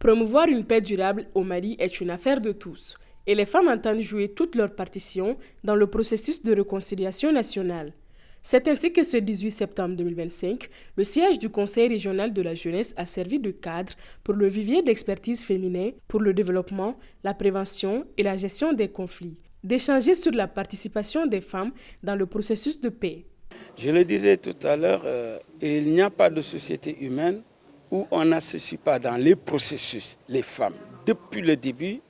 Promouvoir une paix durable au Mali est une affaire de tous, et les femmes entendent jouer toute leur partition dans le processus de réconciliation nationale. C'est ainsi que ce 18 septembre 2025, le siège du Conseil régional de la jeunesse a servi de cadre pour le vivier d'expertise féminin pour le développement, la prévention et la gestion des conflits, d'échanger sur la participation des femmes dans le processus de paix. Je le disais tout à l'heure, il n'y a pas de société humaine où on n'associe pas dans les processus les femmes depuis le début,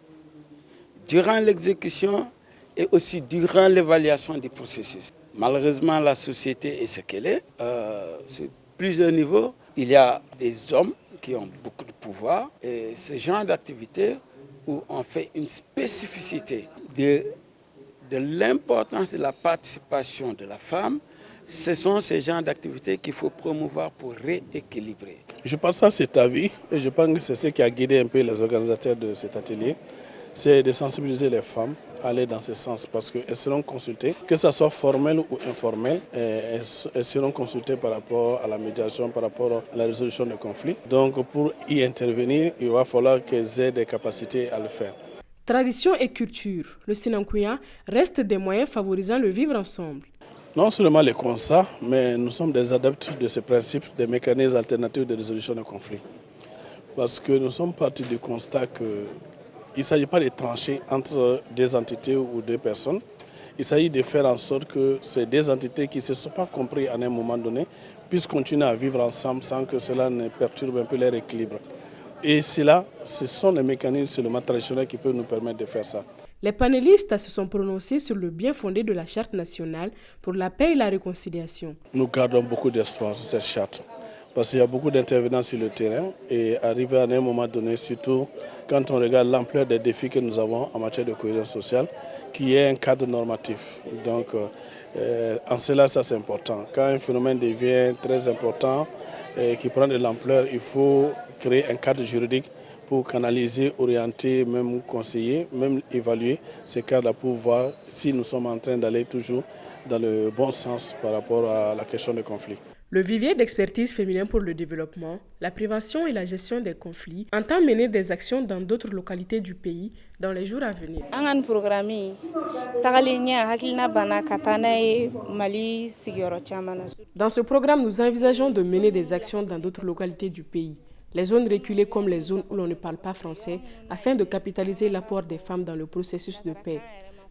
durant l'exécution et aussi durant l'évaluation du processus. Malheureusement, la société est ce qu'elle est. Sur plusieurs niveaux, il y a des hommes qui ont beaucoup de pouvoir et ce genre d'activité où on fait une spécificité de l'importance de la participation de la femme. Ce sont ces genres d'activités qu'il faut promouvoir pour rééquilibrer. Je partage cet avis et je pense que c'est ce qui a guidé un peu les organisateurs de cet atelier. C'est de sensibiliser les femmes à aller dans ce sens parce qu'elles seront consultées, que ce soit formel ou informel, elles seront consultées par rapport à la médiation, par rapport à la résolution des conflits. Donc pour y intervenir, il va falloir qu'elles aient des capacités à le faire. Tradition et culture, le Sinankuya reste des moyens favorisant le vivre ensemble. Non seulement les constats, mais nous sommes des adeptes de ce principe des mécanismes alternatifs de résolution des conflits. Parce que nous sommes partis du constat qu'il ne s'agit pas de trancher entre deux entités ou deux personnes. Il s'agit de faire en sorte que ces deux entités qui ne se sont pas comprises à un moment donné puissent continuer à vivre ensemble sans que cela ne perturbe un peu leur équilibre. Et cela, ce sont les mécanismes seulement traditionnels qui peuvent nous permettre de faire ça. Les panélistes se sont prononcés sur le bien fondé de la Charte nationale pour la paix et la réconciliation. Nous gardons beaucoup d'espoir sur cette charte parce qu'il y a beaucoup d'intervenants sur le terrain et arrivé à un moment donné, surtout quand on regarde l'ampleur des défis que nous avons en matière de cohésion sociale, qu'il y ait un cadre normatif. Donc en cela, ça c'est important. Quand un phénomène devient très important et qui prend de l'ampleur, il faut créer un cadre juridique pour canaliser, orienter, même conseiller, même évaluer ces cas-là pour voir si nous sommes en train d'aller toujours dans le bon sens par rapport à la question des conflits. Le vivier d'expertise féminin pour le développement, la prévention et la gestion des conflits entend mener des actions dans d'autres localités du pays dans les jours à venir. Dans ce programme, nous envisageons de mener des actions dans d'autres localités du pays, les zones reculées comme les zones où l'on ne parle pas français, afin de capitaliser l'apport des femmes dans le processus de paix.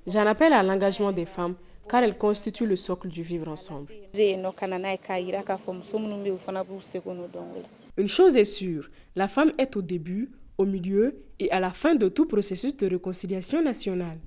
J'en appelle à l'engagement des femmes, car elles constituent le socle du vivre ensemble. Une chose est sûre, la femme est au début, au milieu et à la fin de tout processus de réconciliation nationale.